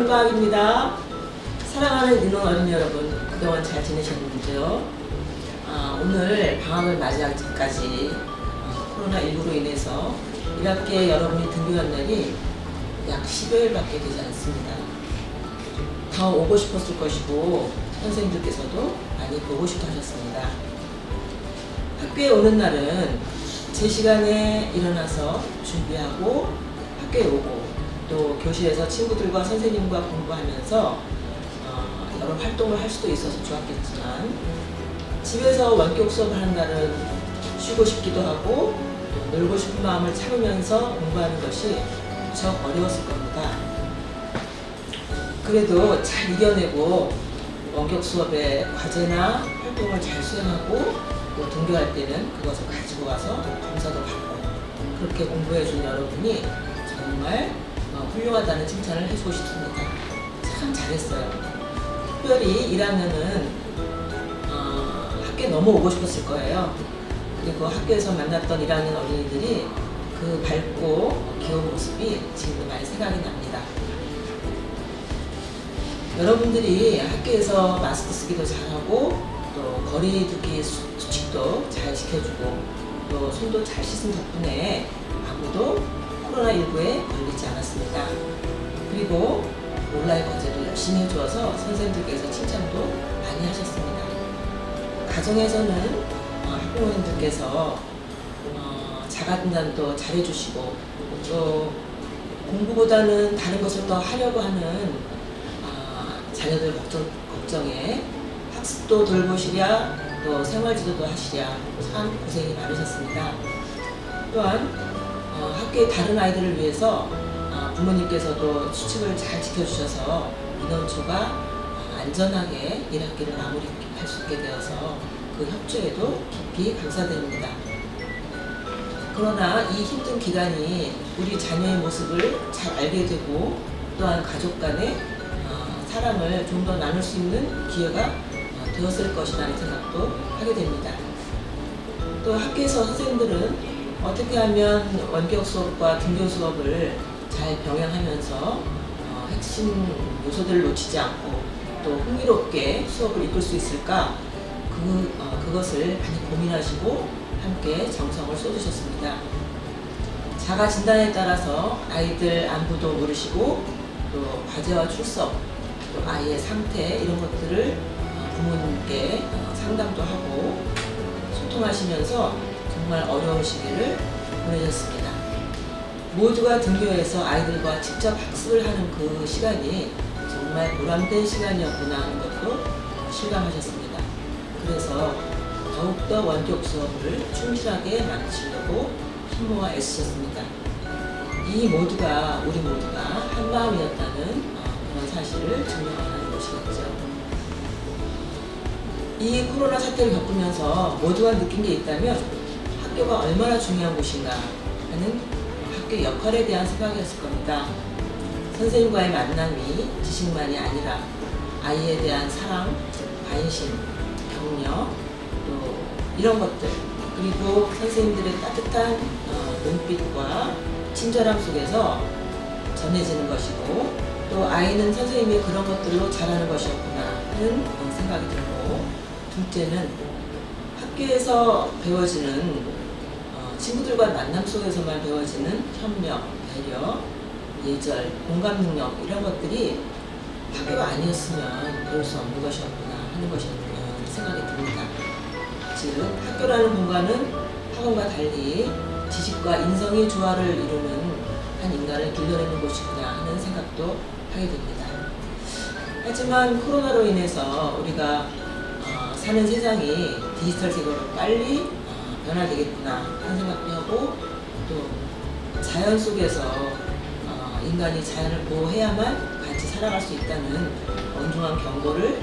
여름방학입니다. 사랑하는 인원 어린이 여러분, 그동안 잘 지내셨는지요? 오늘 방학을 맞이하기 전까지 코로나19로 인해서 1학기에 여러분이 등교한 날이 약 10여일밖에 되지 않습니다. 더 오고 싶었을 것이고 선생님들께서도 많이 보고 싶어 하셨습니다. 학교에 오는 날은 제 시간에 일어나서 준비하고 학교에 오고 또 교실에서 친구들과 선생님과 공부하면서 여러 활동을 할 수도 있어서 좋았겠지만 집에서 원격 수업을 하는 날은 쉬고 싶기도 하고 또 놀고 싶은 마음을 참으면서 공부하는 것이 무척 어려웠을 겁니다. 그래도 잘 이겨내고 원격 수업의 과제나 활동을 잘 수행하고 또 등교할 때는 그것을 가지고 와서 검사도 받고 그렇게 공부해준 여러분이 정말 훌륭하다는 칭찬을 해주고 싶습니다. 참 잘했어요. 특별히 1학년은 학교에 너무 오고 싶었을 거예요. 그리고 학교에서 만났던 1학년 어린이들이 그 밝고 귀여운 모습이 지금도 많이 생각이 납니다. 여러분들이 학교에서 마스크 쓰기도 잘하고 또 거리두기 수칙도 잘 지켜주고 또 손도 잘 씻은 덕분에 아무도 코로나19에 걸리지 않았습니다. 그리고 온라인 과제도 열심히 해주어서 선생님들께서 칭찬도 많이 하셨습니다. 가정에서는 학부모님들께서 자가진단도 잘해주시고 또 공부보다는 다른 것을 더 하려고 하는 자녀들 걱정에 학습도 돌보시랴 또 생활지도도 하시랴 참 고생이 많으셨습니다. 또한 학교의 다른 아이들을 위해서 부모님께서도 수칙을 잘 지켜주셔서 인원수가 안전하게 1학기를 마무리할 수 있게 되어서 그 협조에도 깊이 감사드립니다. 그러나 이 힘든 기간이 우리 자녀의 모습을 잘 알게 되고 또한 가족 간의 사랑을 좀 더 나눌 수 있는 기회가 되었을 것이라는 생각도 하게 됩니다. 또 학교에서 선생님들은 어떻게 하면 원격 수업과 등교 수업을 잘 병행하면서 핵심 요소들을 놓치지 않고 또 흥미롭게 수업을 이끌 수 있을까 그것을 많이 고민하시고 함께 정성을 쏟으셨습니다. 자가 진단에 따라서 아이들 안부도 물으시고 또 과제와 출석 또 아이의 상태 이런 것들을 부모님께 상담도 하고 소통하시면서 정말 어려운 시기를 보내셨습니다. 모두가 등교해서 아이들과 직접 학습을 하는 그 시간이 정말 보람된 시간이었구나 하는 것도 실감하셨습니다. 그래서 더욱더 원격 수업을 충실하게 마치려고 힘모아 애쓰셨습니다. 우리 모두가 한 마음이었다는 그런 사실을 증명하는 것이겠죠. 이 코로나 사태를 겪으면서 모두가 느낀 게 있다면 학교가 얼마나 중요한 곳인가 하는 학교 역할에 대한 생각이었을 겁니다. 선생님과의 만남이 지식만이 아니라 아이에 대한 사랑, 관심, 격려, 또 이런 것들 그리고 선생님들의 따뜻한 눈빛과 친절함 속에서 전해지는 것이고 또 아이는 선생님이 그런 것들로 자라는 것이었구나 하는 생각이 들고 둘째는 학교에서 배워지는 친구들과 만남 속에서만 배워지는 협력, 배려, 예절, 공감 능력 이런 것들이 학교가 아니었으면 배울 수 없는 것이었구나 하는 생각이 듭니다. 즉 학교라는 공간은 학원과 달리 지식과 인성의 조화를 이루는 한 인간을 길러내는 곳이구나 하는 생각도 하게 됩니다. 하지만 코로나로 인해서 우리가 사는 세상이 디지털 세계로 빨리 변화되겠구나 하는 생각도 하고 또 자연 속에서 인간이 자연을 보호해야만 같이 살아갈 수 있다는 엄중한 경고를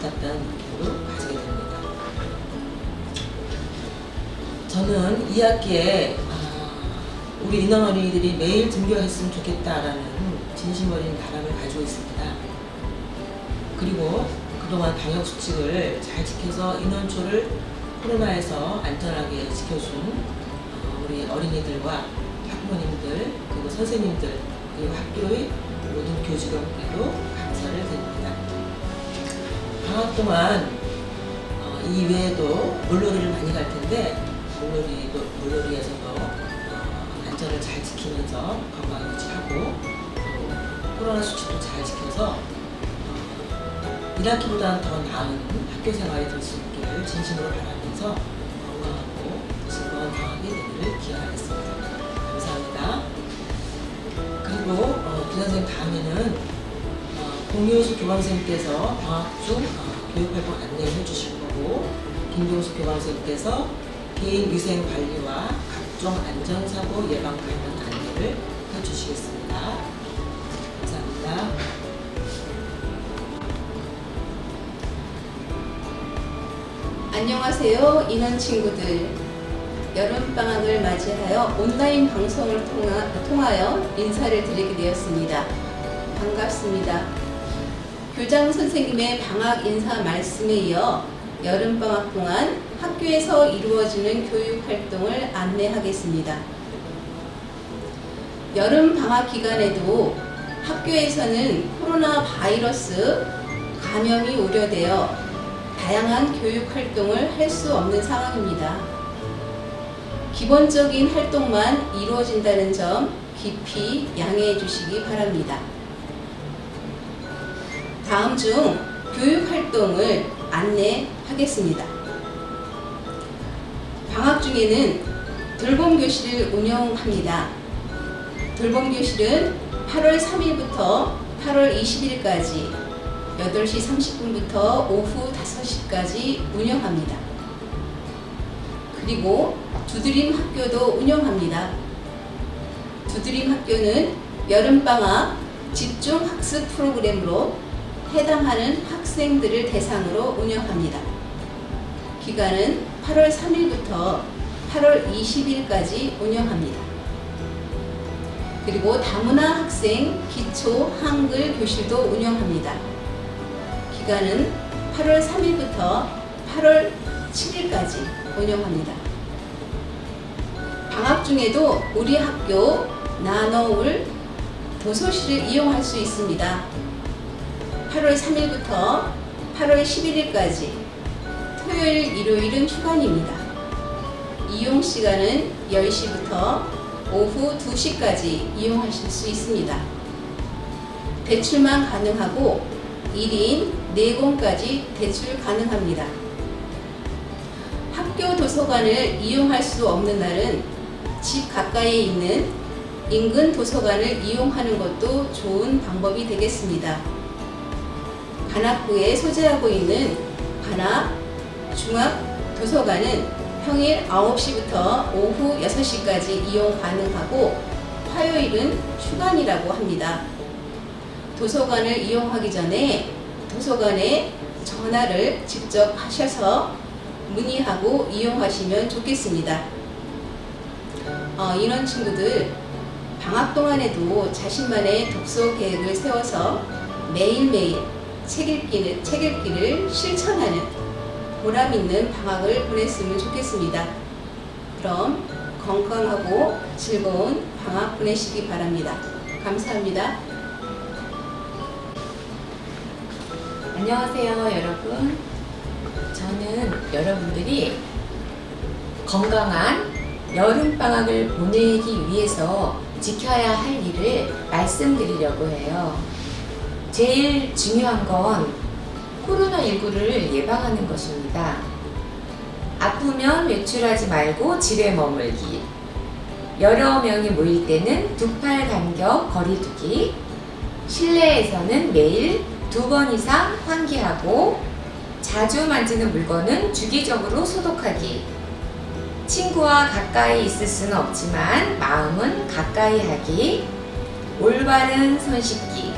받았다는 느낌도 가지게 됩니다. 저는 2학기에 우리 인원 어린이들이 매일 등교했으면 좋겠다라는 진심 어린 바람을 가지고 있습니다. 그리고 그동안 방역 수칙을 잘 지켜서 인원초를 코로나에서 안전하게 지켜준 우리 어린이들과 학부모님들 그리고 선생님들 그리고 학교의 모든 교직원께도 감사를 드립니다. 방학 동안 이외에도 물놀이를 많이 갈 텐데 물놀이에서도 안전을 잘 지키면서 건강 유지하고 코로나 수칙도 잘 지켜서 1학기보다는 더 나은 학교 생활이 될 수 있기를 진심으로 바라면서 건강하고 즐거운 방학이 되기를 기원하겠습니다. 감사합니다. 그리고 부선생님 다음에는 공효수 교감선생님께서 방학 중 교육활동 안내를 해주실 거고, 김동수 교감선생님께서 개인 위생 관리와 각종 안전사고 예방 관련 안내를 해주시겠습니다. 감사합니다. 안녕하세요, 인원 친구들. 여름방학을 맞이하여 온라인 방송을 통하여 인사를 드리게 되었습니다. 반갑습니다. 교장 선생님의 방학 인사 말씀에 이어 여름방학 동안 학교에서 이루어지는 교육활동을 안내하겠습니다. 여름방학 기간에도 학교에서는 코로나 바이러스 감염이 우려되어 다양한 교육활동을 할 수 없는 상황입니다. 기본적인 활동만 이루어진다는 점 깊이 양해해 주시기 바랍니다. 다음 중 교육활동을 안내하겠습니다. 방학 중에는 돌봄교실을 운영합니다. 돌봄교실은 8월 3일부터 8월 20일까지 8시 30분부터 오후 5시까지 운영합니다. 그리고 두드림 학교도 운영합니다. 두드림 학교는 여름방학 집중학습 프로그램으로 해당하는 학생들을 대상으로 운영합니다. 기간은 8월 3일부터 8월 20일까지 운영합니다. 그리고 다문화 학생 기초 한글 교실도 운영합니다. 기간은 8월 3일부터 8월 7일까지 운영합니다. 방학 중에도 우리 학교 나눠올 도서실을 이용할 수 있습니다. 8월 3일부터 8월 11일까지 토요일, 일요일은 휴관입니다. 이용 시간은 10시부터 오후 2시까지 이용하실 수 있습니다. 대출만 가능하고 1인 4권까지 대출 가능합니다. 학교 도서관을 이용할 수 없는 날은 집 가까이에 있는 인근 도서관을 이용하는 것도 좋은 방법이 되겠습니다. 관악구에 소재하고 있는 관악 중학도서관은 평일 9시부터 오후 6시까지 이용 가능하고 화요일은 휴관이라고 합니다. 도서관을 이용하기 전에 도서관에 전화를 직접 하셔서 문의하고 이용하시면 좋겠습니다. 인원 친구들, 방학 동안에도 자신만의 독서 계획을 세워서 매일매일 책 읽기를 실천하는 보람 있는 방학을 보냈으면 좋겠습니다. 그럼 건강하고 즐거운 방학 보내시기 바랍니다. 감사합니다. 안녕하세요, 여러분. 저는 여러분들이 건강한 여름방학을 보내기 위해서 지켜야 할 일을 말씀드리려고 해요. 제일 중요한 건 코로나19를 예방하는 것입니다. 아프면 외출하지 말고 집에 머물기, 여러 명이 모일 때는 2팔 간격 거리 두기, 실내에서는 매일 2번 이상 환기하고 자주 만지는 물건은 주기적으로 소독하기, 친구와 가까이 있을 수는 없지만 마음은 가까이 하기, 올바른 손 씻기,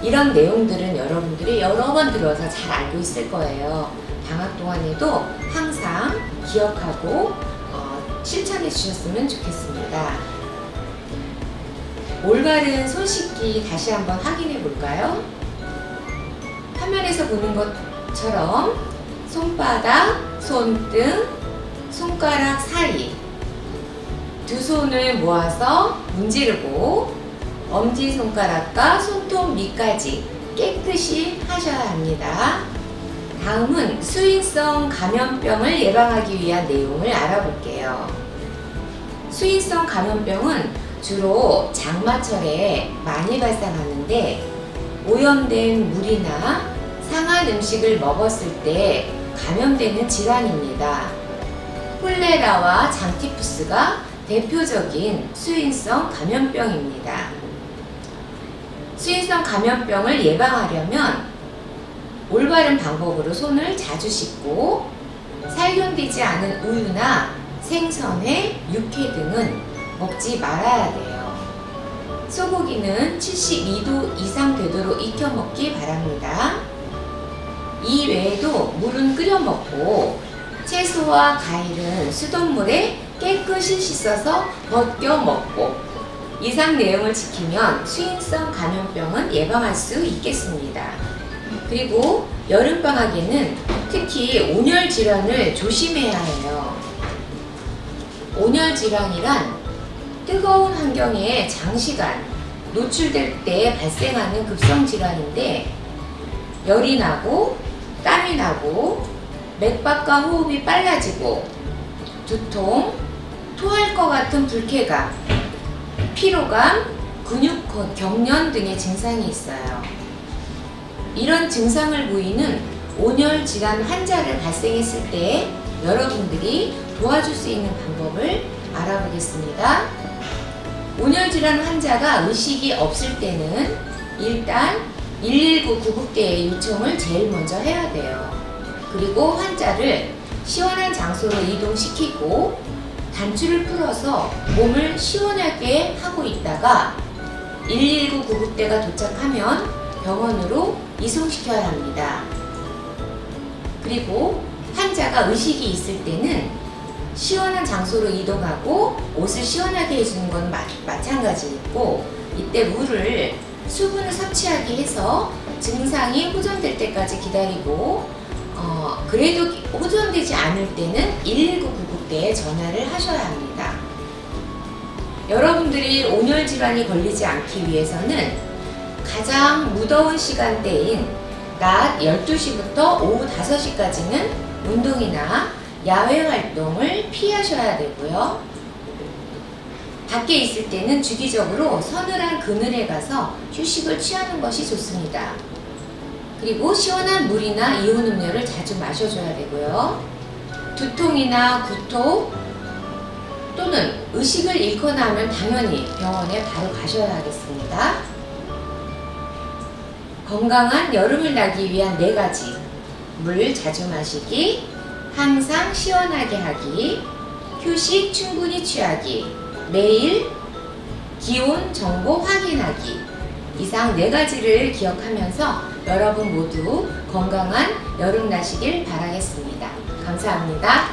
이런 내용들은 여러분들이 여러 번 들어서 잘 알고 있을 거예요. 방학 동안에도 항상 기억하고 실천해 주셨으면 좋겠습니다. 올바른 손 씻기 다시 한번 확인해 볼까요? 화면에서 보는 것처럼 손바닥, 손등, 손가락 사이 두 손을 모아서 문지르고 엄지손가락과 손톱 밑까지 깨끗이 하셔야 합니다. 다음은 수인성 감염병을 예방하기 위한 내용을 알아볼게요. 수인성 감염병은 주로 장마철에 많이 발생하는데 오염된 물이나 상한 음식을 먹었을 때 감염되는 질환입니다. 콜레라와 장티푸스가 대표적인 수인성 감염병입니다. 수인성 감염병을 예방하려면 올바른 방법으로 손을 자주 씻고 살균되지 않은 우유나 생선회, 육회 등은 먹지 말아야 돼요. 소고기는 72도 이상 되도록 익혀 먹기 바랍니다. 이 외에도 물은 끓여 먹고 채소와 과일은 수돗물에 깨끗이 씻어서 벗겨 먹고 이상 내용을 지키면 수인성 감염병은 예방할 수 있겠습니다. 그리고 여름방학에는 특히 온열 질환을 조심해야 해요. 온열 질환이란 뜨거운 환경에 장시간 노출될 때 발생하는 급성 질환인데 열이 나고 땀이 나고 맥박과 호흡이 빨라지고 두통, 토할 것 같은 불쾌감, 피로감, 근육 경련 등의 증상이 있어요. 이런 증상을 보이는 온열 질환 환자를 발생했을 때 여러분들이 도와줄 수 있는 방법을 알아보겠습니다. 온열 질환 환자가 의식이 없을 때는 일단 119 구급대의 요청을 제일 먼저 해야 돼요. 그리고 환자를 시원한 장소로 이동시키고 단추를 풀어서 몸을 시원하게 하고 있다가 119 구급대가 도착하면 병원으로 이송시켜야 합니다. 그리고 환자가 의식이 있을 때는 시원한 장소로 이동하고 옷을 시원하게 해주는 건 마찬가지고 이때 물을 수분을 섭취하게 해서 증상이 호전될 때까지 기다리고 그래도 호전되지 않을 때는 119 구급대에 전화를 하셔야 합니다. 여러분들이 온열 질환이 걸리지 않기 위해서는 가장 무더운 시간대인 낮 12시부터 오후 5시까지는 운동이나 야외 활동을 피하셔야 되고요. 밖에 있을 때는 주기적으로 서늘한 그늘에 가서 휴식을 취하는 것이 좋습니다. 그리고 시원한 물이나 이온 음료를 자주 마셔줘야 되고요. 두통이나 구토 또는 의식을 잃거나 하면 당연히 병원에 바로 가셔야 하겠습니다. 건강한 여름을 나기 위한 4가지. 물 자주 마시기, 항상 시원하게 하기, 휴식 충분히 취하기, 매일 기온 정보 확인하기. 이상 4가지를 기억하면서 여러분 모두 건강한 여름 나시길 바라겠습니다. 감사합니다.